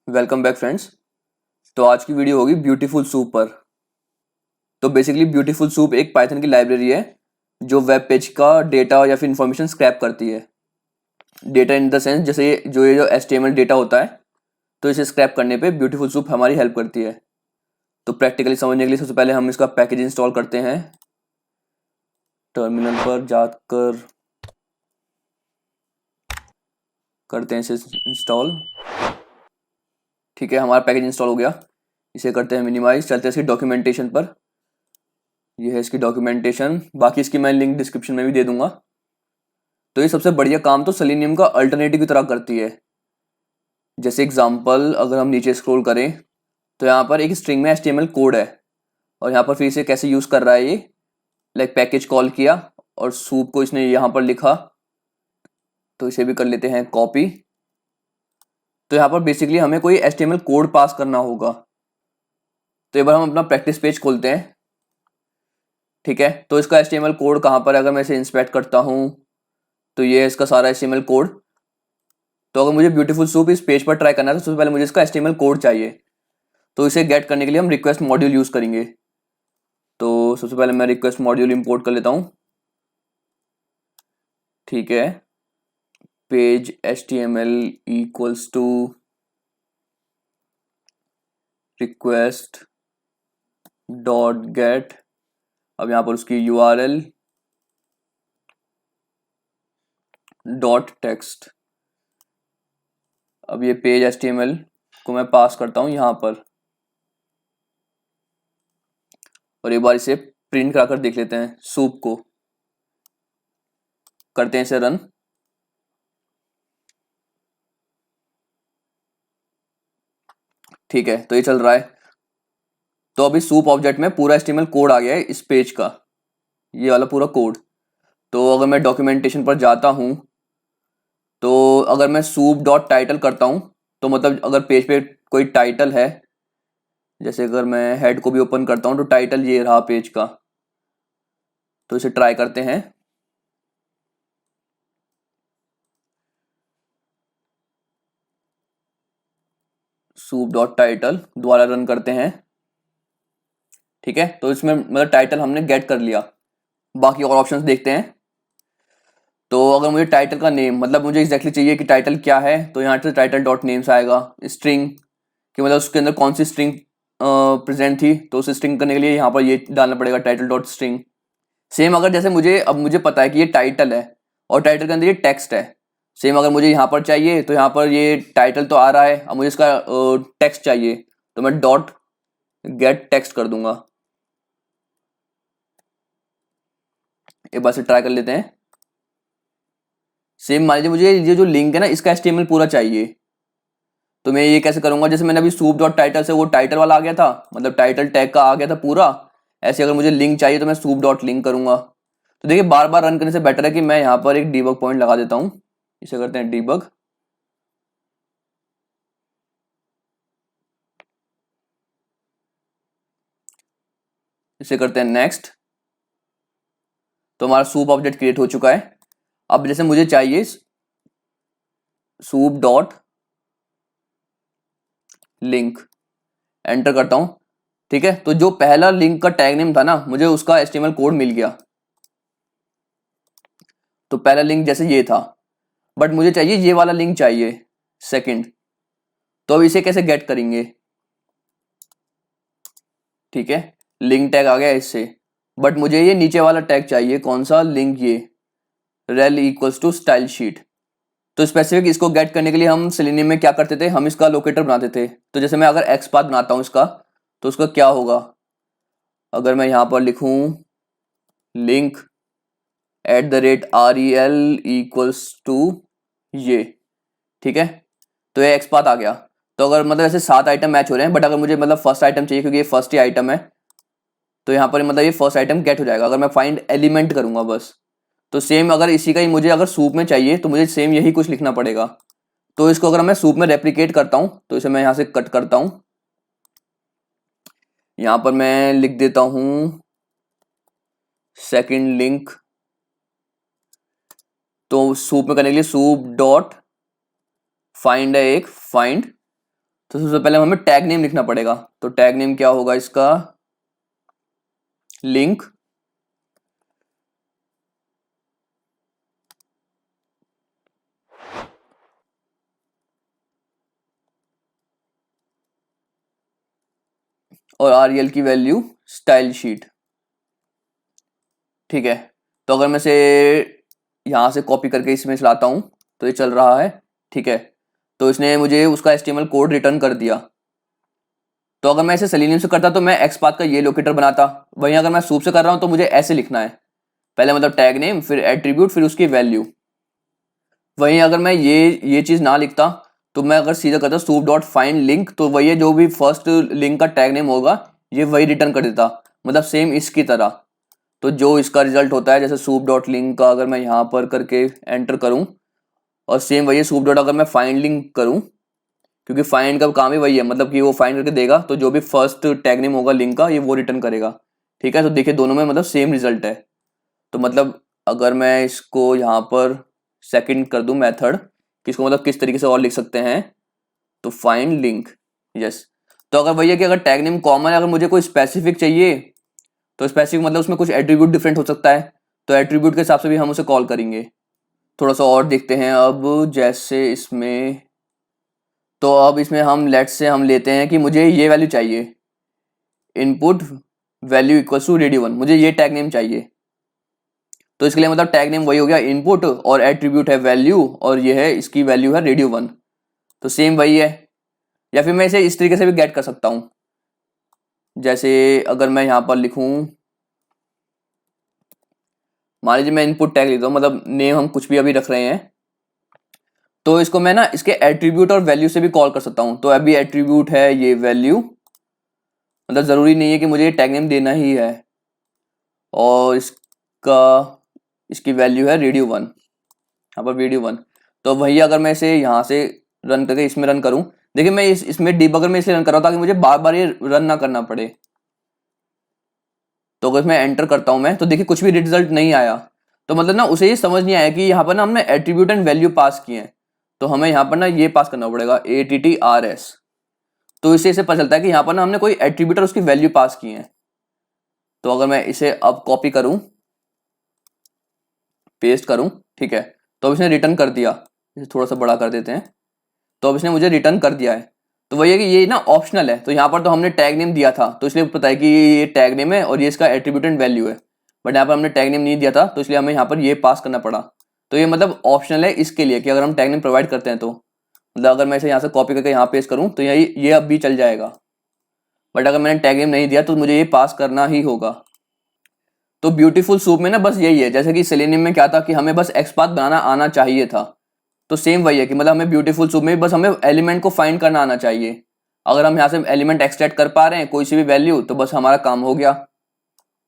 Welcome back friends. तो आज की वीडियो होगी ब्यूटीफुल सूप पर। तो बेसिकली ब्यूटीफुल सूप एक पाइथन की लाइब्रेरी है जो वेब पेज का डेटा या फिर इंफॉर्मेशन स्क्रैप करती है। डेटा इन द सेंस जैसे ये जो HTML डेटा होता है, तो इसे स्क्रैप करने पे ब्यूटीफुल सूप हमारी हेल्प करती है। तो प्रैक्टिकली समझने के लिए सबसे पहले हम इसका पैकेज इंस्टॉल करते हैं। टर्मिनल पर जाकर करते हैं इसे इंस्टॉल। ठीक है, हमारा पैकेज इंस्टॉल हो गया। इसे करते हैं मिनिमाइज। चलते हैं इसकी डॉक्यूमेंटेशन पर। ये है इसकी डॉक्यूमेंटेशन, बाकी इसकी मैं लिंक डिस्क्रिप्शन में भी दे दूंगा। तो ये सबसे बढ़िया काम तो सेलेनियम का अल्टरनेटिव की तरह करती है। जैसे एग्जांपल अगर हम नीचे स्क्रॉल करें तो यहाँ पर एक स्ट्रिंग में HTML कोड है, और यहाँ पर फिर इसे कैसे यूज़ कर रहा है ये, लाइक पैकेज कॉल किया और सूप को इसने यहाँ पर लिखा। तो इसे भी कर लेते हैं कॉपी। तो यहाँ पर बेसिकली हमें कोई HTML कोड पास करना होगा। तो एक बार हम अपना प्रैक्टिस पेज खोलते हैं। ठीक है, तो इसका HTML कोड कहाँ पर है, अगर मैं इसे इंस्पेक्ट करता हूँ तो ये है इसका सारा HTML कोड। तो अगर मुझे ब्यूटीफुल सूप इस पेज पर ट्राई करना है तो सबसे पहले मुझे इसका HTML कोड चाहिए। तो इसे गेट करने के लिए हम रिक्वेस्ट मॉड्यूल यूज़ करेंगे। तो सबसे पहले मैं रिक्वेस्ट मॉड्यूल इंपोर्ट कर लेता हूँ। ठीक है, page HTML equals to request dot get. अब यहाँ पर उसकी URL डॉट टेक्स्ट। अब ये पेज HTML को मैं पास करता हूँ यहाँ पर, और एक बार इसे प्रिंट कराकर देख लेते हैं। सूप को करते हैं इसे रन। ठीक है, तो ये चल रहा है। तो अभी सूप ऑब्जेक्ट में पूरा HTML कोड आ गया है इस पेज का, ये वाला पूरा कोड। तो अगर मैं डॉक्यूमेंटेशन पर जाता हूँ तो अगर मैं सूप डॉट टाइटल करता हूँ तो मतलब अगर पेज पे कोई टाइटल है, जैसे अगर मैं हेड को भी ओपन करता हूँ तो टाइटल ये रहा पेज का। तो इसे ट्राई करते हैं। सूप डॉट टाइटल दोबारा रन करते हैं। ठीक है, तो इसमें मतलब टाइटल हमने गेट कर लिया। बाकी और ऑप्शंस देखते हैं। तो अगर मुझे टाइटल का नेम, मतलब मुझे एग्जैक्टली चाहिए कि टाइटल क्या है, तो यहाँ से टाइटल डॉट नेम्स आएगा। स्ट्रिंग कि मतलब उसके अंदर कौन सी स्ट्रिंग प्रेजेंट थी, तो उस स्ट्रिंग करने के लिए यहाँ पर ये डालना पड़ेगा टाइटल डॉट स्ट्रिंग। सेम अगर जैसे मुझे पता है कि ये टाइटल है और टाइटल के अंदर ये टेक्स्ट है। सेम अगर मुझे यहाँ पर चाहिए तो यहाँ पर ये टाइटल तो आ रहा है, अब मुझे इसका टेक्स्ट चाहिए, तो मैं डॉट गेट टेक्स्ट कर दूंगा। एक बार से ट्राई कर लेते हैं। सेम मान लीजिए मुझे ये जो लिंक है ना, इसका HTML पूरा चाहिए। तो मैं ये कैसे करूंगा, जैसे मैंने अभी सूप डॉट टाइटल से वो टाइटल वाला आ गया था, मतलब टाइटल टैग का आ गया था पूरा। ऐसे अगर मुझे लिंक चाहिए तो मैं सूप डॉट लिंक करूंगा। तो देखिए बार बार रन करने से बेटर है कि मैं यहाँ पर एक डीबग पॉइंट लगा देता हूँ। इसे करते हैं डीबग। इसे करते हैं नेक्स्ट। तो हमारा सूप ऑब्जेक्ट क्रिएट हो चुका है। अब जैसे मुझे चाहिए सूप डॉट लिंक, एंटर करता हूं। ठीक है, तो जो पहला लिंक का टैग नेम था ना, मुझे उसका HTML कोड मिल गया। तो पहला लिंक जैसे ये था, बट मुझे चाहिए ये वाला लिंक चाहिए सेकंड। तो अब इसे कैसे गेट करेंगे। ठीक है, लिंक टैग आ गया इससे, बट मुझे ये नीचे वाला टैग चाहिए। कौन सा लिंक, ये rel equals to style sheet. तो स्पेसिफिक इसको गेट करने के लिए हम सेलेनियम में क्या करते थे, हम इसका लोकेटर बनाते थे। तो जैसे मैं अगर एक्स पाथ बनाता हूं इसका, तो उसका क्या होगा, अगर मैं यहां पर लिखूं लिंक @rel इक्वल्स टू ये। ठीक है, तो ये एक्स पाथ आ गया। तो अगर मतलब ऐसे 7 आइटम मैच हो रहे हैं, बट अगर मुझे मतलब फर्स्ट आइटम चाहिए क्योंकि ये फर्स्ट ही आइटम है, तो यहाँ पर मतलब ये फर्स्ट आइटम गेट हो जाएगा अगर मैं फाइंड एलिमेंट करूंगा बस। तो सेम अगर इसी का ही मुझे अगर सूप में चाहिए तो मुझे सेम यही कुछ लिखना पड़ेगा। तो इसको अगर मैं सूप में रेप्लिकेट करता हूं तो इसे मैं यहां से कट करता हूं। यहां पर मैं लिख देता हूं सेकंड लिंक। तो सूप में करने के लिए सूप डॉट फाइंड है, एक फाइंड तो सबसे पहले हमें टैग नेम लिखना पड़ेगा। तो टैग नेम क्या होगा इसका, लिंक, और REL की वैल्यू स्टाइल शीट। ठीक है, तो अगर मैं से यहां से कॉपी करके इसमें चलाता हूं तो ये चल रहा है। ठीक है, तो इसने मुझे उसका HTML कोड रिटर्न कर दिया। तो अगर मैं इसे सेलेनियम से करता तो मैं XPath का ये लोकेटर बनाता, वहीं अगर मैं सूप से कर रहा हूं तो मुझे ऐसे लिखना है, पहले मतलब टैग नेम, फिर एट्रीब्यूट, फिर उसकी वैल्यू। वहीं अगर मैं ये चीज ना लिखता तो मैं अगर सीधा करता सूप डॉट फाइंड लिंक, तो वही जो भी फर्स्ट लिंक का टैग नेम होगा ये वही रिटर्न कर देता, मतलब सेम इसकी तरह। तो जो इसका रिजल्ट होता है, जैसे सूप डॉट लिंक का अगर मैं यहाँ पर करके एंटर करूँ, और सेम वही सूप डॉट अगर मैं फाइंड लिंक करूँ, क्योंकि फाइंड का काम ही वही है, मतलब कि वो फाइंड करके देगा, तो जो भी फर्स्ट टैग नेम होगा लिंक का ये वो रिटर्न करेगा। ठीक है, तो देखिए दोनों में मतलब सेम रिजल्ट है। तो मतलब अगर मैं इसको यहाँ पर सेकंड कर दूं मेथड, किसको मतलब किस तरीके से और लिख सकते हैं, तो फाइंड लिंक, यस। तो अगर भैया कि अगर टैग नेम कॉमन है, अगर मुझे कोई स्पेसिफिक चाहिए तो स्पेसिफिक मतलब उसमें कुछ एट्रीब्यूट डिफरेंट हो सकता है, तो एट्रीब्यूट के हिसाब से भी हम उसे कॉल करेंगे। थोड़ा सा और देखते हैं अब, जैसे इसमें, तो अब इसमें हम लेट्स से हम लेते हैं कि मुझे ये वैल्यू चाहिए, इनपुट वैल्यू इक्वल टू रेडियो1, मुझे ये टैग नेम चाहिए। तो इसके लिए मतलब टैग नेम वही हो गया इनपुट, और एट्रीब्यूट है वैल्यू, और ये है इसकी वैल्यू है रेडियो1, तो सेम वही है। या फिर मैं इसे इस तरीके से भी गेट कर सकता हूं, जैसे अगर मैं यहां पर लिखूं, मान लीजिए मैं इनपुट टैग लिखता हूं, मतलब नेम हम कुछ भी अभी रख रहे हैं, तो इसको मैं ना इसके एट्रीब्यूट और वैल्यू से भी कॉल कर सकता हूं। तो अभी एट्रीब्यूट है ये वैल्यू, मतलब जरूरी नहीं है कि मुझे टैग नेम देना ही है, और इसकी वैल्यू है रेडियो1, यहाँ पर रेडियो1। तो वही अगर मैं इसे यहाँ से रन करके इसमें रन करूं, देखिए मैं इसमें डिबगर में इसलिए रन कर रहा हूं ताकि मुझे बार बार ये रन ना करना पड़े। तो अगर मैं एंटर करता हूं मैं, तो देखिए कुछ भी रिजल्ट नहीं आया, तो मतलब ना उसे ये समझ नहीं आया कि यहाँ पर ना हमने एट्रीब्यूट एंड वैल्यू पास किए हैं, तो हमें यहाँ पर ना ये पास करना पड़ेगा ATTRS। तो इसे पता चलता है कि यहाँ पर ना हमने कोई एट्रीब्यूट और उसकी वैल्यू पास की है। तो अगर मैं इसे अब कॉपी करूं, पेस्ट करूं, ठीक है, तो अब इसने रिटर्न कर दिया। इसे थोड़ा सा बड़ा कर देते हैं, तो अब इसने मुझे रिटर्न कर दिया है। तो वही है कि ये ना ऑप्शनल है, तो यहाँ पर तो हमने टैग नेम दिया था, तो इसलिए पता है कि ये टैग नेम है और ये इसका एट्रीब्यूट एंड वैल्यू है, बट यहाँ पर हमने टैग नेम नहीं दिया था, तो इसलिए हमें यहाँ पर ये पास करना पड़ा। तो ये मतलब ऑप्शनल है इसके लिए कि अगर हम टैग नेम प्रोवाइड करते हैं तो, मतलब अगर मैं इसे यहाँ से कॉपी करके यहाँ पेस्ट करूँ तो ये अब भी चल जाएगा, बट अगर मैंने टैग नेम नहीं दिया तो मुझे ये पास करना ही होगा। तो ब्यूटीफुल सूप में ना बस यही है, जैसे कि सेलेनियम में क्या था कि हमें बस XPath बनाना आना चाहिए था, तो सेम वही है कि मतलब हमें ब्यूटीफुल सूप में बस हमें एलिमेंट को फाइंड करना आना चाहिए। अगर हम यहाँ से एलिमेंट एक्सट्रैक्ट कर पा रहे हैं कोई सी भी वैल्यू, तो बस हमारा काम हो गया।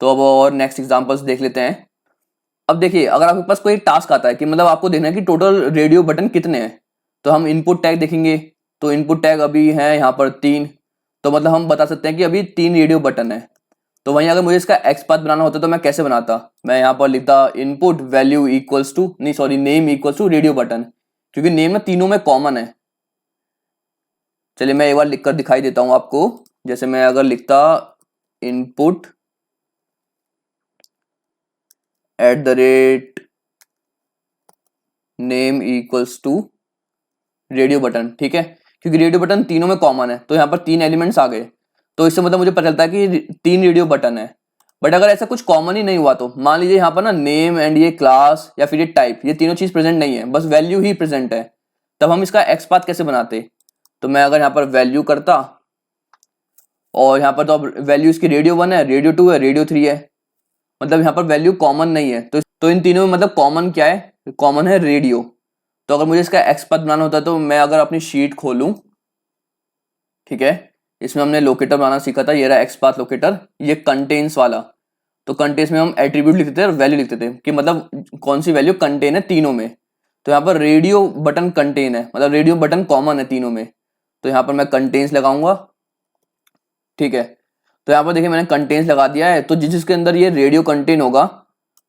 तो अब और नेक्स्ट एग्जांपल्स देख लेते हैं। अब देखिए अगर आपके पास कोई टास्क आता है कि मतलब आपको देखना है कि टोटल रेडियो बटन कितने हैं, तो हम इनपुट टैग देखेंगे, तो इनपुट टैग अभी है यहाँ पर 3, तो मतलब हम बता सकते हैं कि अभी 3 रेडियो बटन है। तो वहीं अगर मुझे इसका XPath बनाना होता तो मैं कैसे बनाता, मैं यहाँ पर लिखता इनपुट वैल्यू इक्वल्स टू, नहीं sorry, name equals to radio button, क्योंकि नेम ना तीनों में कॉमन है। चलिए मैं एक बार लिखकर दिखाई देता हूं आपको, जैसे मैं अगर लिखता input @ name equals to radio button, ठीक है, क्योंकि रेडियो बटन तीनों में कॉमन है, तो यहाँ पर 3 एलिमेंट्स आ गए, तो इससे मतलब मुझे पता चलता है कि 3 रेडियो बटन है। बट अगर ऐसा कुछ कॉमन ही नहीं हुआ, तो मान लीजिए यहाँ पर ना नेम एंड ये क्लास या फिर ये टाइप, ये तीनों चीज प्रेजेंट नहीं है, बस वैल्यू ही प्रेजेंट है, तब हम इसका XPath कैसे बनाते। तो मैं अगर यहाँ पर वैल्यू करता, और यहाँ पर तो अब वैल्यू इसकी रेडियो1 है, रेडियो2 है, रेडियो3 है, मतलब यहाँ पर वैल्यू कॉमन नहीं है, तो इन तीनों में मतलब कॉमन क्या है, कॉमन है रेडियो। तो अगर मुझे इसका XPath बनाना होता है, तो मैं अगर अपनी शीट खोलूं, ठीक है, इसमें हमने लोकेटर बनाना सीखा था, ये रहा XPath लोकेटर, ये कंटेन्स वाला। तो कंटेन्स में हम एट्रीब्यूट लिखते थे और वैल्यू लिखते थे कि मतलब कौन सी वैल्यू कंटेन है तीनों में। तो यहाँ पर रेडियो बटन कंटेन है, मतलब रेडियो बटन कॉमन है तीनों में, तो यहाँ पर मैं कंटेन्स लगाऊंगा, ठीक है। तो यहाँ पर देखिए मैंने कंटेन्स लगा दिया है, तो जिसके अंदर ये रेडियो कंटेन होगा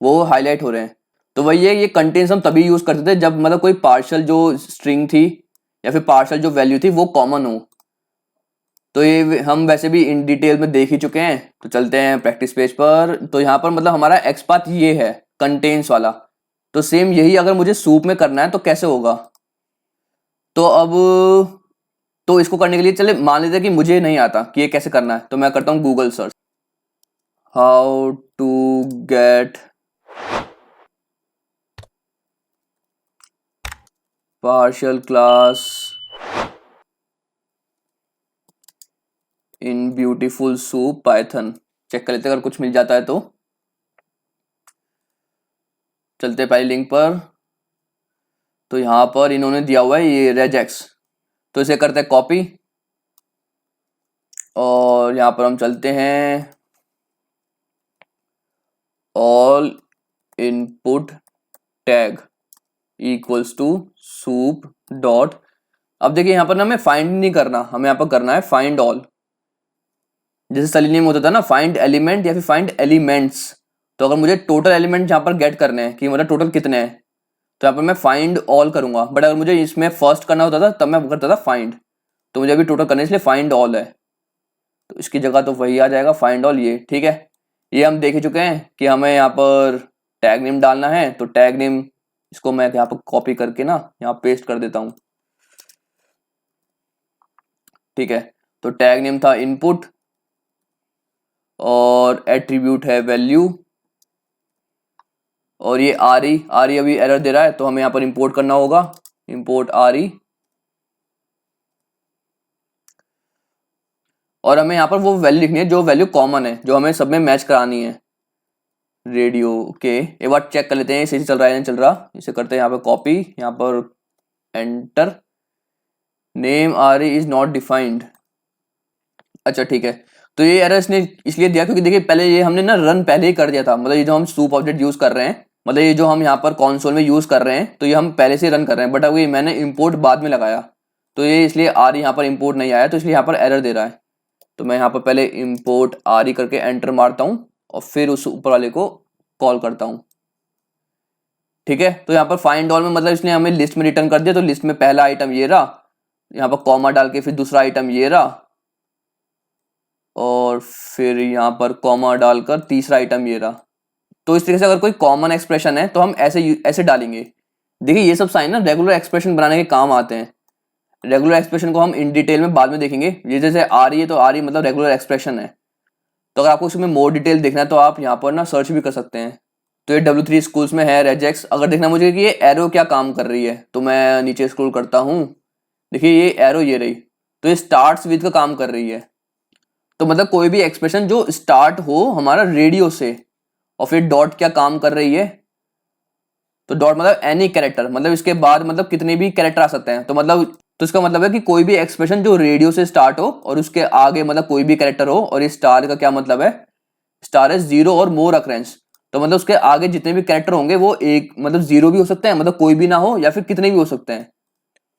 वो हाईलाइट हो रहे हैं। तो वही है, ये कंटेन्स हम तभी यूज करते थे जब मतलब कोई पार्शियल जो स्ट्रिंग थी या फिर पार्शियल जो वैल्यू थी वो कॉमन हो। तो ये हम वैसे भी इन डिटेल में देख ही चुके हैं, तो चलते हैं प्रैक्टिस पेज पर। तो यहाँ पर मतलब हमारा एक्स पाथ ये है कंटेन्स वाला, तो सेम यही अगर मुझे सूप में करना है तो कैसे होगा। तो अब तो इसको करने के लिए चले मान लेते हैं कि मुझे नहीं आता कि ये कैसे करना है, तो मैं करता हूँ Google search, how to get partial class in beautiful soup Python. Check कर लेते हैं अगर कुछ मिल जाता है तो। चलते पहले लिंक पर, तो यहाँ पर इन्होंने दिया हुआ है ये रेजेक्स, तो इसे करते हैं कॉपी और यहाँ पर हम चलते हैं all input tag equals to soup dot. अब देखिए यहाँ पर ना हमें फाइंड नहीं करना, हमें यहाँ पर करना है फाइंड ऑल। जैसे सेलेनियम होता था ना फाइंड एलिमेंट या फिर फाइंड एलिमेंट्स, तो अगर मुझे टोटल एलिमेंट यहाँ पर गेट करने हैं कि मतलब टोटल कितने हैं, तो यहाँ पर मैं फाइंड ऑल करूंगा। बट अगर मुझे इसमें फर्स्ट करना होता था तब मैं करता था फाइंड, तो मुझे अभी टोटल करने इसलिए फाइंड ऑल है, तो इसकी जगह तो वही आ जाएगा फाइंड ऑल ये। ठीक है, ये हम देख ही चुके हैं कि हमें यहाँ पर टैग नेम डालना है, तो टैग नेम इसको मैं यहाँ पर कॉपी करके ना यहाँ पेस्ट कर देता हूँ। ठीक है, तो टैग नेम था इनपुट और एट्रीब्यूट है वैल्यू, और ये आर ई अभी एरर दे रहा है, तो हमें यहाँ पर इंपोर्ट करना होगा, इंपोर्ट आर ई। और हमें यहाँ पर वो वैल्यू लिखनी है जो वैल्यू कॉमन है, जो हमें सब में मैच करानी है। रेडियो के एक बार चेक कर लेते हैं सही से चल रहा है नहीं चल रहा। इसे करते हैं यहाँ पर कॉपी, यहाँ पर enter, name R E is not defined. अच्छा ठीक है, तो ये एरर इसने इसलिए दिया क्योंकि देखिए पहले ये हमने ना रन पहले ही कर दिया था, मतलब ये जो हम सूप ऑब्जेक्ट यूज कर रहे हैं, मतलब ये जो हम यहाँ पर कॉन्सोल में यूज कर रहे हैं, तो ये हम पहले से रन कर रहे हैं, बट अब ये मैंने इंपोर्ट बाद में लगाया, तो ये इसलिए आर यहाँ पर इंपोर्ट नहीं आया, तो इसलिए यहाँ पर एरर दे रहा है। तो मैं यहाँ पर पहले इंपोर्ट आर ई करके एंटर मारता हूँ और फिर उस ऊपर वाले को कॉल करता हूँ। ठीक है, तो यहाँ पर फाइंड ऑल में मतलब इसने हमें लिस्ट में रिटर्न कर दिया, तो लिस्ट में पहला आइटम ये रहा, यहाँ पर कॉमा डाल के फिर दूसरा आइटम ये रहा, और फिर यहाँ पर कॉमा डालकर तीसरा आइटम ये रहा। तो इस तरीके से अगर कोई कॉमन एक्सप्रेशन है तो हम ऐसे डालेंगे। देखिए ये सब साइन ना रेगुलर एक्सप्रेशन बनाने के काम आते हैं। रेगुलर एक्सप्रेशन को हम इन डिटेल में बाद में देखेंगे। ये जैसे आ रही है तो आ रही मतलब रेगुलर एक्सप्रेशन है, तो अगर आपको उसमें मोर डिटेल देखना है तो आप यहाँ पर ना सर्च भी कर सकते हैं। तो ये W3 स्कूल्स में है रेजेक्स। अगर देखना मुझे कि ये एरो क्या काम कर रही है, तो मैं नीचे स्क्रॉल करता हूँ, देखिए ये एरो ये रही, तो ये स्टार्ट्स विद का काम कर रही है। तो मतलब कोई भी एक्सप्रेशन जो स्टार्ट हो हमारा रेडियो से, और फिर डॉट क्या काम कर रही है, तो डॉट मतलब एनी कैरेक्टर, मतलब इसके बाद मतलब कितने भी कैरेक्टर आ सकते हैं, तो मतलब तो इसका मतलब है कि कोई भी एक्सप्रेशन जो रेडियो से स्टार्ट हो और उसके आगे मतलब कोई भी कैरेक्टर हो, और ये स्टार का क्या मतलब है, स्टार है जीरो और मोर अक्रेंस, तो मतलब उसके आगे जितने भी कैरेक्टर होंगे वो एक मतलब जीरो भी हो सकते हैं, मतलब कोई भी ना हो, या फिर कितने भी हो सकते हैं।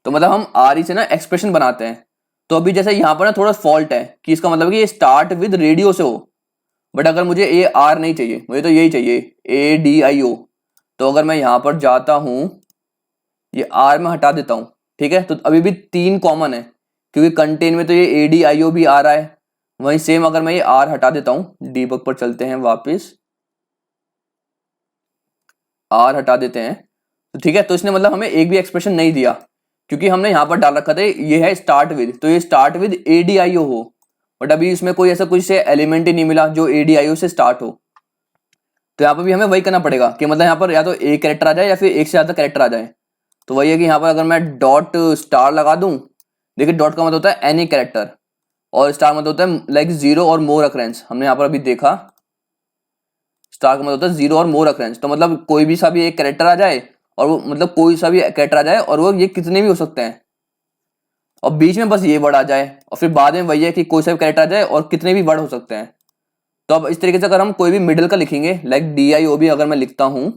तो मतलब हम आर ई से ना एक्सप्रेशन बनाते हैं। तो अभी जैसे यहाँ पर ना थोड़ा फॉल्ट है कि इसका मतलब कि ये स्टार्ट विद रेडियो से हो, बट अगर मुझे ए आर नहीं चाहिए, मुझे तो यही चाहिए ADIO। तो अगर मैं यहाँ पर जाता हूँ, ये आर में हटा देता हूँ, ठीक है, तो अभी भी 3 कॉमन है क्योंकि कंटेन में तो ये ADIO भी आ रहा है। वहीं सेम अगर मैं ये आर हटा देता हूँ, डीबग पर चलते हैं वापस, आर हटा देते हैं, तो ठीक है, तो इसने मतलब हमें एक भी एक्सप्रेशन नहीं दिया क्योंकि हमने यहाँ पर डाल रखा था ये है स्टार्ट विद, तो ये स्टार्ट विद ADIO हो, बट अभी इसमें कोई ऐसा कुछ से एलिमेंट ही नहीं मिला जो ADIO से स्टार्ट हो। तो यहाँ पर भी हमें वही करना पड़ेगा कि मतलब यहाँ पर या तो एक कैरेक्टर आ जाए या फिर एक से ज्यादा कैरेक्टर आ जाए। तो वही है कि यहाँ पर अगर मैं डॉट स्टार लगा दूं, देखिए डॉट का मतलब होता है एनी कैरेक्टर, और स्टार मतलब होता है लाइक जीरो और मोर अक्रेंस। हमने यहाँ पर अभी देखा स्टार का मतलब होता है जीरो और मोर अक्रेंस, तो मतलब कोई भी सा भी एक कैरेक्टर आ जाए, और वो मतलब कोई सा भी कैरेक्टर आ जाए और वो ये कितने भी हो सकते हैं, और बीच में बस ये वर्ड आ जाए, और फिर बाद में वही है कि कोई सा भी कैरेक्टर आ जाए और कितने भी वर्ड हो सकते हैं। तो अब इस तरीके से अगर हम कोई भी मिडिल का लिखेंगे लाइक DIO भी अगर मैं लिखता हूं,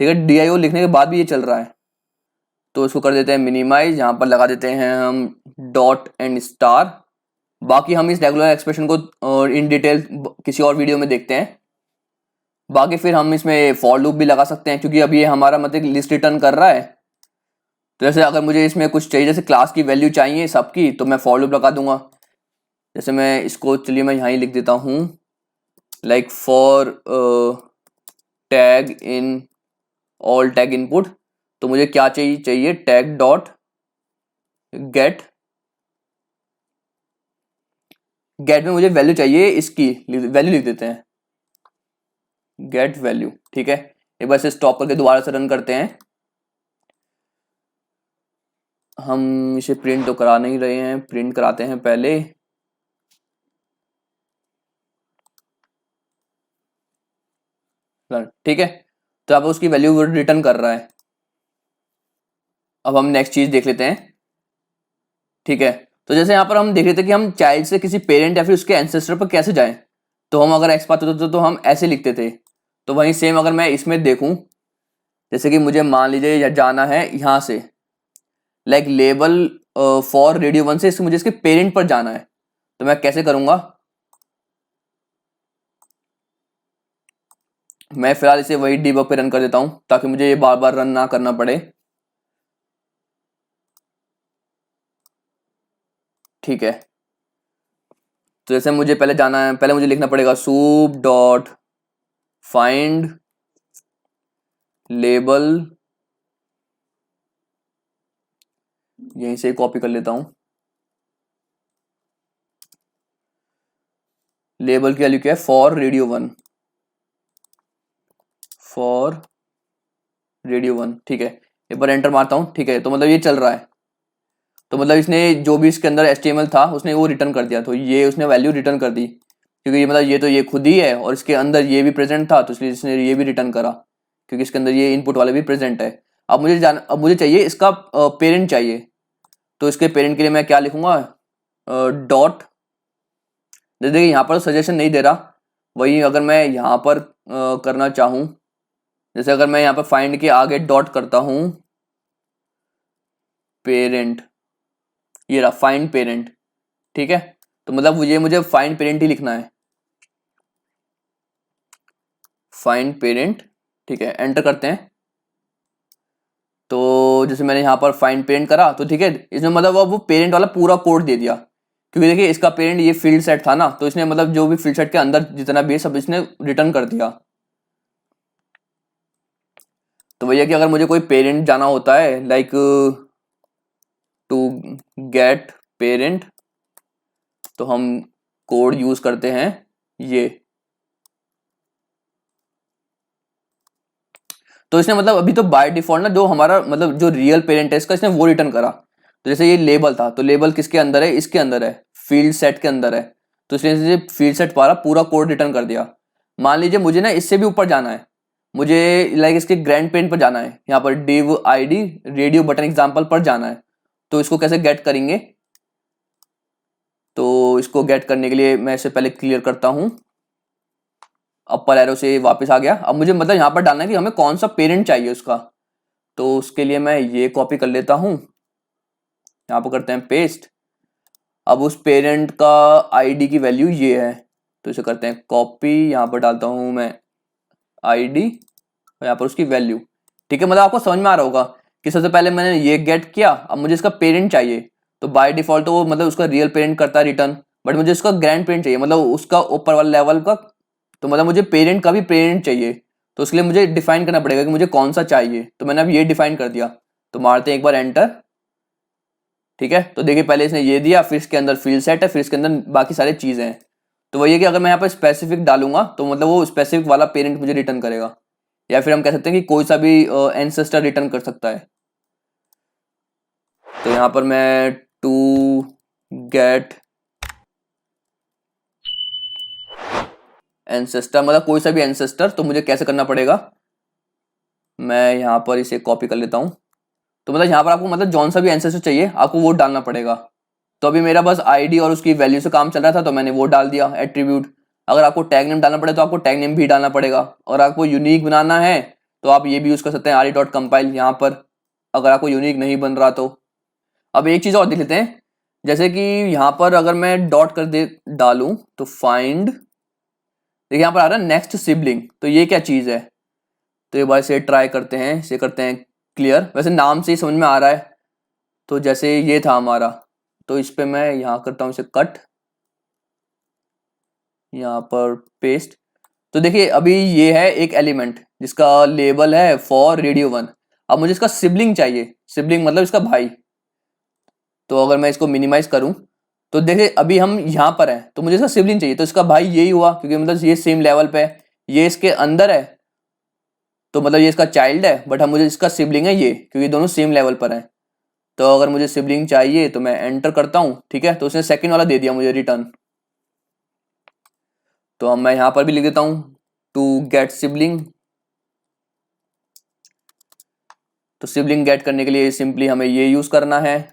ठीक है, DIO लिखने के बाद भी ये चल रहा है, तो इसको कर देते हैं मिनिमाइज, यहाँ पर लगा देते हैं हम डॉट एंड स्टार। बाकी हम इस रेगुलर एक्सप्रेशन को इन डिटेल किसी और वीडियो में देखते हैं। बाकी फिर हम इसमें फॉर लूप भी लगा सकते हैं क्योंकि अभी ये हमारा मतलब लिस्ट रिटर्न कर रहा है, तो जैसे अगर मुझे इसमें कुछ चाहिए, जैसे क्लास की वैल्यू चाहिए सबकी, तो मैं फॉर लूप लगा दूंगा। जैसे मैं इसको, चलिए मैं यहाँ ही लिख देता हूँ, like for tag in all tag input. तो मुझे क्या चाहिए टैग डॉट गेट, गेट में मुझे वैल्यू चाहिए, इसकी वैल्यू लिख देते हैं, गेट वैल्यू। ठीक है, एक बार इसे स्टॉप करके दोबारा से रन करते हैं। हम इसे प्रिंट तो करा नहीं रहे हैं, प्रिंट कराते हैं पहले। ठीक है, तो आप उसकी वैल्यू रिटर्न कर रहा है। अब हम नेक्स्ट चीज देख लेते हैं। ठीक है, तो जैसे यहाँ पर हम देख रहे थे कि हम चाइल्ड से किसी पेरेंट या फिर उसके एंसेस्टर पर कैसे जाएं। तो हम अगर एक्स पाते तो हम ऐसे लिखते थे। तो वहीं सेम अगर मैं इसमें देखूं, जैसे कि मुझे मान लीजिए जाना है यहाँ से, लाइक लेबल फॉर रेडियो 1 से मुझे इसके पेरेंट पर जाना है। तो मैं कैसे करूंगा, मैं फिलहाल इसे वही डीबग पे रन कर देता हूं ताकि मुझे ये बार बार रन ना करना पड़े। ठीक है, तो जैसे मुझे पहले जाना है, पहले मुझे लिखना पड़ेगा सूप डॉट फाइंड लेबल, यहीं से कॉपी कर लेता हूं। लेबल की वैल्यू क्या है, फॉर रेडियो 1, फॉर रेडियो 1। ठीक है, एक बार एंटर मारता हूं। ठीक है, तो मतलब ये चल रहा है। तो मतलब इसने जो भी इसके अंदर HTML था उसने वो रिटर्न कर दिया, तो ये उसने वैल्यू रिटर्न कर दी, क्योंकि ये मतलब ये तो ये खुद ही है और इसके अंदर ये भी प्रेजेंट था, तो इसलिए इसने ये भी रिटर्न करा, क्योंकि इसके अंदर ये इनपुट वाले भी प्रेजेंट है। अब मुझे चाहिए इसका पेरेंट चाहिए। तो इसके पेरेंट के लिए मैं क्या लिखूंगा, डॉट, देखिए यहाँ पर सजेशन नहीं दे रहा। वही अगर मैं यहाँ पर करना चाहूँ, जैसे अगर मैं यहाँ पर फाइंड के आगे डॉट करता हूँ पेरेंट, ये रहा फाइंड पेरेंट। ठीक है, तो मतलब ये मुझे फाइंड पेरेंट ही लिखना है, फाइंड पेरेंट। ठीक है, एंटर करते हैं। तो जैसे मैंने यहाँ पर फाइंड पेरेंट करा, तो ठीक है, इसमें मतलब वो पेरेंट वाला पूरा कोड दे दिया, क्योंकि देखिए इसका पेरेंट ये फील्ड सेट था ना, तो इसने मतलब जो भी फील्ड सेट के अंदर जितना भी है सब इसने रिटर्न कर दिया। तो भैया कि अगर मुझे कोई पेरेंट जाना होता है, लाइक टू गेट पेरेंट, तो हम कोड यूज करते हैं ये। तो इसने मतलब अभी तो बाय डिफॉल्ट ना जो हमारा मतलब जो रियल पेरेंट है इसका, इसने वो रिटर्न करा। तो जैसे ये लेबल था, तो लेबल किसके अंदर है, इसके अंदर है, फील्ड सेट के अंदर है। तो इसने फील्ड सेट पारा पूरा कोड रिटर्न कर दिया। मान लीजिए मुझे ना इससे भी ऊपर जाना है, मुझे लाइक इसके ग्रैंड पेरेंट पर जाना है, यहाँ पर div id radio button example पर जाना है। तो इसको कैसे गेट करेंगे, तो इसको गेट करने के लिए मैं इसे पहले क्लियर करता हूं, अपर एरो से वापस आ गया। अब मुझे मतलब यहाँ पर डालना है कि हमें कौन सा पेरेंट चाहिए उसका। तो उसके लिए मैं ये कॉपी कर लेता हूँ, यहाँ पर करते हैं पेस्ट। अब उस पेरेंट का आईडी की वैल्यू ये है, तो इसे करते हैं कॉपी, यहाँ पर डालता हूँ मैं आईडी और यहाँ पर उसकी वैल्यू। ठीक है, मतलब आपको समझ में आ रहा होगा कि सबसे पहले मैंने ये गेट किया, अब मुझे इसका पेरेंट चाहिए। तो बाय डिफॉल्ट तो वो मतलब उसका रियल पेरेंट करता है रिटर्न, बट मुझे उसका ग्रैंड पेरेंट चाहिए, मतलब उसका ऊपर वाला लेवल का। तो मतलब मुझे पेरेंट का भी पेरेंट चाहिए, तो उसके लिए मुझे डिफाइन करना पड़ेगा कि मुझे कौन सा चाहिए। तो मैंने अब ये डिफाइन कर दिया। तो मारते हैं एक बार एंटर। ठीक है, तो देखिए पहले इसने ये दिया, फिर इसके अंदर फील्ड सेट है, फिर इसके अंदर बाकी सारी चीजें हैं। तो वही है कि अगर मैं यहाँ पर स्पेसिफिक डालूंगा तो मतलब वो स्पेसिफिक वाला पेरेंट मुझे रिटर्न करेगा, या फिर हम कह सकते हैं कि कोई सा भी एंसेस्टर रिटर्न कर सकता है। तो यहाँ पर मैं टू गेट एंसेस्टर, मतलब कोई सा भी एंसेस्टर, तो मुझे कैसे करना पड़ेगा, मैं यहाँ पर इसे कॉपी कर लेता हूँ। तो मतलब यहाँ पर आपको मतलब जौन सा भी एंसेस्टर चाहिए आपको वो डालना पड़ेगा। तो अभी मेरा बस आईडी और उसकी वैल्यू से काम चल रहा था, तो मैंने वो डाल दिया एट्रीब्यूट। अगर आपको टैग नेम डालना पड़े तो आपको टैग नेम भी डालना पड़ेगा, और आपको यूनिक बनाना है तो आप ये भी यूज कर सकते हैं ri.compile यहाँ पर, अगर आपको यूनिक नहीं बन रहा तो। अब एक चीज और देख लेते हैं, जैसे कि यहाँ पर अगर मैं डॉट कर दे डालूं तो फाइंड, देखिए यहाँ पर आ रहा है नेक्स्ट सिबलिंग, तो ये क्या चीज है। तो एक बार इसे ट्राई करते हैं, इसे करते हैं क्लियर, वैसे नाम से ही समझ में आ रहा है। तो जैसे ये था हमारा, तो इस पे मैं यहाँ करता हूँ इसे कट, यहाँ पर पेस्ट। तो देखिए अभी ये है एक एलिमेंट जिसका लेबल है फॉर रेडियो 1। अब मुझे इसका सिबलिंग चाहिए, सिबलिंग मतलब इसका भाई। तो अगर मैं इसको मिनिमाइज करूं तो देखिए अभी हम यहाँ पर हैं, तो मुझे इसका सिबलिंग चाहिए, तो इसका भाई यही हुआ क्योंकि मतलब ये सेम लेवल पे है, ये इसके अंदर है, तो मतलब ये इसका चाइल्ड है, बट हम मुझे इसका सिबलिंग है ये, क्योंकि दोनों सेम लेवल पर हैं। तो अगर मुझे सिबलिंग चाहिए तो मैं एंटर करता हूँ, ठीक है। तो उसने सेकंड वाला दे दिया मुझे रिटर्न। तो अब मैं यहाँ पर भी लिख देता हूँ टू गेट सिबलिंग। तो सिबलिंग गेट करने के लिए सिंपली हमें ये यूज करना है।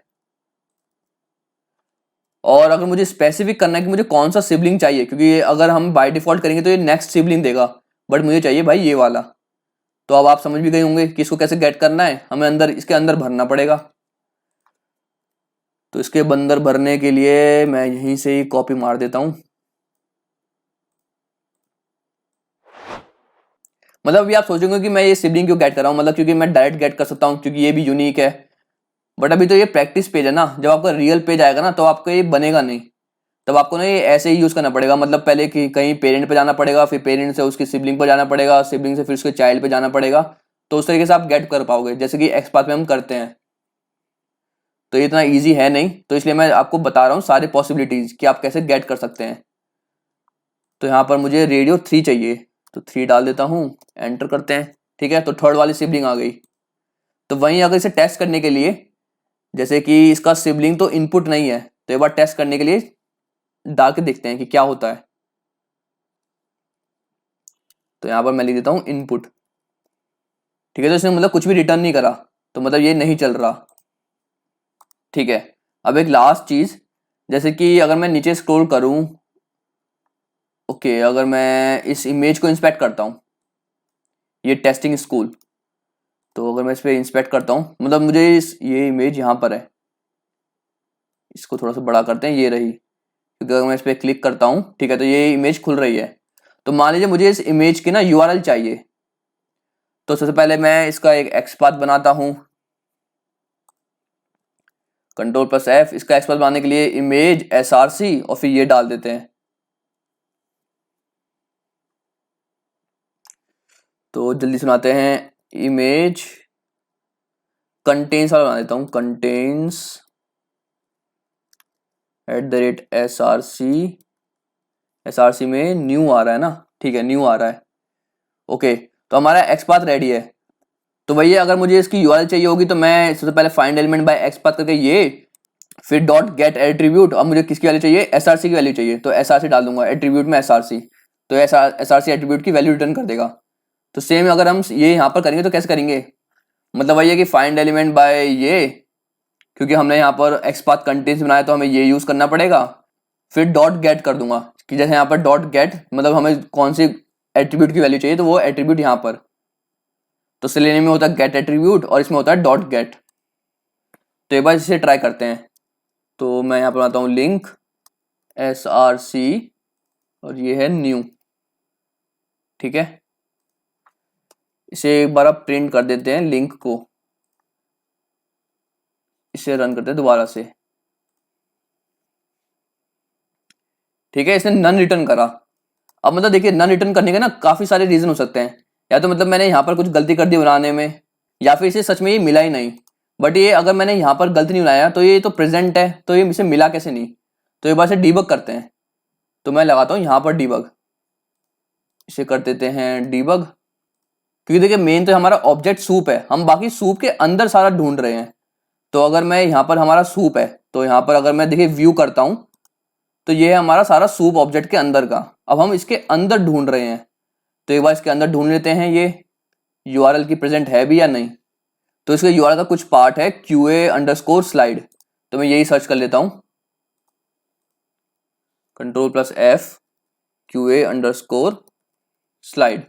और अगर मुझे स्पेसिफिक करना है कि मुझे कौन सा सिबलिंग चाहिए, क्योंकि अगर हम बाय डिफॉल्ट करेंगे तो ये नेक्स्ट सिबलिंग देगा, बट मुझे चाहिए भाई ये वाला। तो अब आप समझ भी गए होंगे कि इसको कैसे गेट करना है, हमें अंदर इसके अंदर भरना पड़ेगा। तो इसके अंदर भरने के लिए मैं यहीं से ही कॉपी मार देता हूं। मतलब अभी आप सोचेंगे कि मैं ये सिबलिंग क्यों गेट कर रहा हूँ, मतलब क्योंकि मैं डायरेक्ट गेट कर सकता हूँ क्योंकि ये भी यूनिक है। बट अभी तो ये प्रैक्टिस पेज है ना, जब आपका रियल पेज आएगा ना तो आपका ये बनेगा नहीं, तब आपको ना ये ऐसे ही यूज करना पड़ेगा। मतलब पहले कि कहीं पेरेंट पे जाना पड़ेगा, फिर पेरेंट से उसकी सिबलिंग पर जाना पड़ेगा, सिबलिंग से फिर उसके चाइल्ड पे जाना पड़ेगा। तो उस तरीके से आप गेट कर पाओगे जैसे कि एक्सपाथ में हम करते हैं। तो ये इतना ईजी है नहीं, तो इसलिए मैं आपको बता रहा हूँ सारे पॉसिबिलिटीज कि आप कैसे गेट कर सकते हैं। तो यहाँ पर मुझे रेडियो 3 चाहिए, तो 3 डाल देता हूँ, एंटर करते हैं, ठीक है। तो थर्ड वाली सिबलिंग आ गई। तो वहीं अगर इसे टेस्ट करने के लिए, जैसे कि इसका सिबलिंग तो इनपुट नहीं है, तो एक बार टेस्ट करने के लिए डाल के देखते हैं कि क्या होता है। तो यहाँ पर मैं लिख देता हूँ इनपुट, ठीक है। तो इसने मतलब कुछ भी रिटर्न नहीं करा, तो मतलब ये नहीं चल रहा, ठीक है। अब एक लास्ट चीज, जैसे कि अगर मैं नीचे स्क्रॉल करूं, ओके, अगर मैं इस इमेज को इंस्पेक्ट करता हूं, ये टेस्टिंग स्कूल, तो अगर मैं इस पर इंस्पेक्ट करता हूं, मतलब मुझे ये इमेज यहाँ पर है, इसको थोड़ा सा बड़ा करते हैं, ये रही, क्योंकि अगर मैं इस पर क्लिक करता हूँ, ठीक है, तो ये इमेज खुल रही है। तो मान लीजिए मुझे इस इमेज की ना यूआरएल चाहिए। तो सबसे पहले मैं इसका एक एक्सपाथ बनाता हूँ, Ctrl+F। इसका एक्सपाथ बनाने के लिए इमेज src और फिर ये डाल देते हैं। तो जल्दी सुनाते हैं, इमेज कंटेन्स वाला बना देता हूँ, कंटेन्स @src। src में न्यू आ रहा है ना, ठीक है, न्यू आ रहा है, ओके। तो हमारा एक्सपाथ रेडी है। तो भैया अगर मुझे इसकी यूआरएल चाहिए होगी तो मैं सबसे पहले फाइंड एलिमेंट बाय एक्सपाथ करके ये, फिर डॉट गेट एट्रीब्यूट। अब मुझे किसकी वैल्यू चाहिए, एसआरसी की वैल्यू चाहिए, तो एसआरसी डाल दूंगा एट्रीब्यूट में एसआरसी। तो एसआरसी एट्रीब्यूट की वैल्यू रिटर्न कर देगा। तो सेम अगर हम ये यहाँ पर करेंगे तो कैसे करेंगे, मतलब वही है कि फाइंड एलिमेंट बाय ये, क्योंकि हमने यहाँ पर एक्सपाथ कंटेंट्स बनाया तो हमें ये यूज करना पड़ेगा। फिर डॉट गेट कर दूंगा कि जैसे यहाँ पर डॉट गेट, मतलब हमें कौन सी एट्रीब्यूट की वैल्यू चाहिए, तो वो एट्रीब्यूट यहाँ पर। तो सेलेनियम में होता है गेट एट्रीब्यूट और इसमें होता है डॉट गेट। तो एक बार इसे ट्राई करते हैं। तो मैं यहाँ पर बनाता हूँ लिंक src और ये है न्यू, ठीक है। इसे एक बार आप प्रिंट कर देते हैं लिंक को, इसे रन करते हैं दोबारा से, ठीक है। इसने नन रिटर्न करा। अब मतलब देखिए नन रिटर्न करने के ना काफी सारे रीजन हो सकते हैं, या तो मतलब मैंने यहाँ पर कुछ गलती कर दी बनाने में, या फिर इसे सच में ये मिला ही नहीं। बट ये अगर मैंने यहाँ पर गलती नहीं बनाया तो ये तो प्रेजेंट है, तो ये इसे मिला कैसे नहीं। तो एक बार से डीबग करते हैं। तो मैं लगाता हूँ यहाँ पर डीबग, इसे कर देते हैं डीबग, क्योंकि देखिए मेन तो हमारा ऑब्जेक्ट सूप है, हम बाकी सूप के अंदर सारा ढूंढ रहे हैं। तो अगर मैं यहाँ पर हमारा सूप है, तो यहाँ पर अगर मैं देखिए व्यू करता हूँ, तो ये है हमारा सारा सूप ऑब्जेक्ट के अंदर का। अब हम इसके अंदर ढूंढ रहे हैं, तो एक बार इसके अंदर ढूंढ लेते हैं ये यूआरएल की प्रेजेंट है भी या नहीं। तो इसके यूआरएल का कुछ पार्ट है QA_slide, तो मैं यही सर्च कर लेता हूँ, Ctrl+F QA_slide।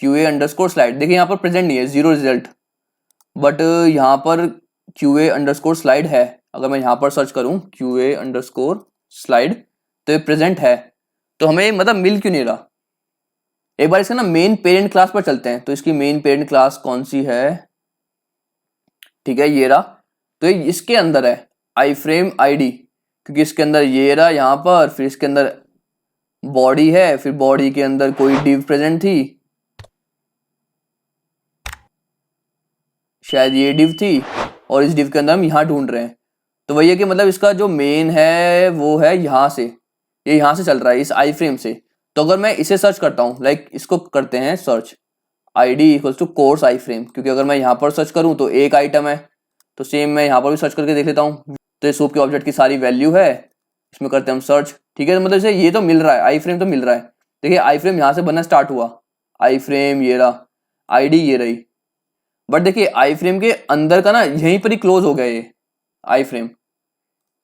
QA_slide देखिए यहाँ पर प्रेजेंट नहीं है, 0 रिजल्ट, बट यहाँ पर QA_slide है। अगर मैं यहाँ पर सर्च करूँ QA_slide तो ये प्रेजेंट है। तो हमें मतलब मिल क्यों नहीं रहा। एक बार इसका ना मेन पेरेंट क्लास पर चलते हैं। तो इसकी मेन पेरेंट क्लास कौन सी है, ठीक है, ये रहा। तो ये इसके अंदर है आई फ्रेम आईडी, क्योंकि इसके अंदर ये रहा यहाँ पर, फिर इसके अंदर बॉडी है, फिर बॉडी के अंदर कोई डिव प्रेजेंट थी, शायद ये डिव थी, और इस डिव के अंदर हम यहाँ ढूंढ रहे हैं। तो वही है कि मतलब इसका जो मेन है वो है यहाँ से, ये यहाँ से चल रहा है इस आई फ्रेम से। तो अगर मैं इसे सर्च करता हूँ, लाइक इसको करते हैं search ID equals to course iframe, क्योंकि अगर मैं यहाँ पर सर्च करूँ तो एक आइटम है, तो सेम मैं यहाँ पर भी सर्च करके देख लेता हूँ। तो ये सूप के ऑब्जेक्ट की सारी वैल्यू है, इसमें करते हैं हम सर्च। ठीक है, तो मतलब इसे ये तो मिल रहा है, आई फ्रेम तो मिल रहा है। देखिए आई फ्रेम यहाँ से बनना स्टार्ट हुआ, आई फ्रेम ये रहा, ID ये रही, बट देखिए आई फ्रेम के अंदर का ना यहीं पर ही क्लोज हो गया ये आई फ्रेम,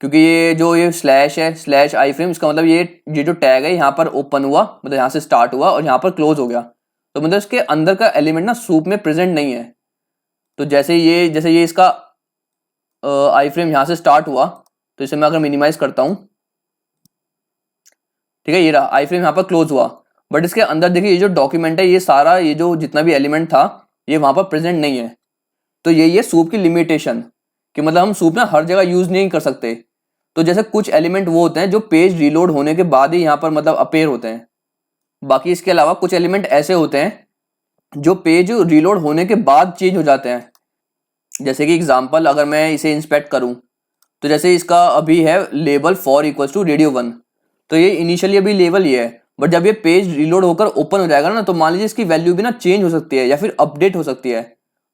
क्योंकि ये स्लैश है, स्लैश आई फ्रेम, इसका मतलब ये जो टैग है यहाँ पर ओपन हुआ, मतलब यहाँ से स्टार्ट हुआ और यहाँ पर क्लोज हो गया। तो मतलब इसके अंदर का एलिमेंट ना सूप में प्रेजेंट नहीं है। तो जैसे ये इसका आई फ्रेम यहाँ से स्टार्ट हुआ, तो इसे मैं अगर मिनिमाइज करता हूँ, ठीक है, ये रहा आई फ्रेम यहाँ पर क्लोज हुआ, बट इसके अंदर देखिए ये जो डॉक्यूमेंट है, ये सारा ये जो जितना भी एलिमेंट था ये वहाँ पर प्रेजेंट नहीं है। तो ये सूप की लिमिटेशन, कि मतलब हम सूप ना हर जगह यूज नहीं कर सकते। तो जैसे कुछ एलिमेंट वो होते हैं जो पेज रीलोड होने के बाद ही यहाँ पर मतलब अपेयर होते हैं, बाकी इसके अलावा कुछ एलिमेंट ऐसे होते हैं जो पेज रीलोड होने के बाद चेंज हो जाते हैं। जैसे कि एग्जांपल अगर मैं इसे इंस्पेक्ट करूं, तो जैसे इसका अभी है label for equals to radio 1, तो ये इनिशियली अभी लेवल ये है, बट जब ये पेज रीलोड होकर ओपन हो जाएगा ना, तो मान लीजिए इसकी वैल्यू भी ना चेंज हो सकती है या फिर अपडेट हो सकती है।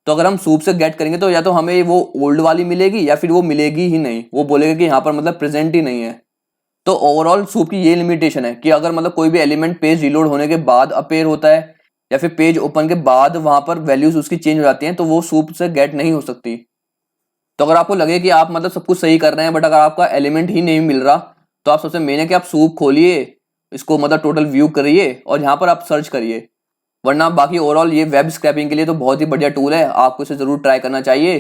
तो अगर हम सूप से गेट करेंगे तो या तो हमें वो ओल्ड वाली मिलेगी या फिर वो मिलेगी ही नहीं, वो बोलेगा कि यहाँ पर मतलब प्रेजेंट ही नहीं है। तो ओवरऑल सूप की ये लिमिटेशन है कि अगर मतलब कोई भी एलिमेंट पेज रीलोड होने के बाद अपेयर होता है या फिर पेज ओपन के बाद वहां पर वैल्यूज उसकी चेंज हो जाती हैं, तो वो सूप से गेट नहीं हो सकती। तो अगर आपको लगे कि आप मतलब सब कुछ सही कर रहे हैं बट अगर आपका एलिमेंट ही नहीं मिल रहा, तो आप सबसे मेन है कि आप सूप खोलिए, इसको मतलब टोटल व्यू करिए और यहाँ पर आप सर्च करिए। वरना बाकी ओवरऑल ये वेब स्क्रैपिंग के लिए तो बहुत ही बढ़िया टूल है, आपको इसे जरूर ट्राई करना चाहिए।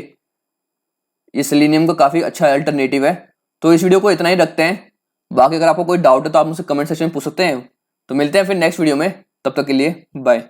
ये सेलेनियम का काफी अच्छा अल्टरनेटिव है। तो इस वीडियो को इतना ही रखते हैं, बाकी अगर आपको कोई डाउट है तो आप मुझसे कमेंट सेक्शन में पूछ सकते हैं। तो मिलते हैं फिर नेक्स्ट वीडियो में, तब तक के लिए बाय।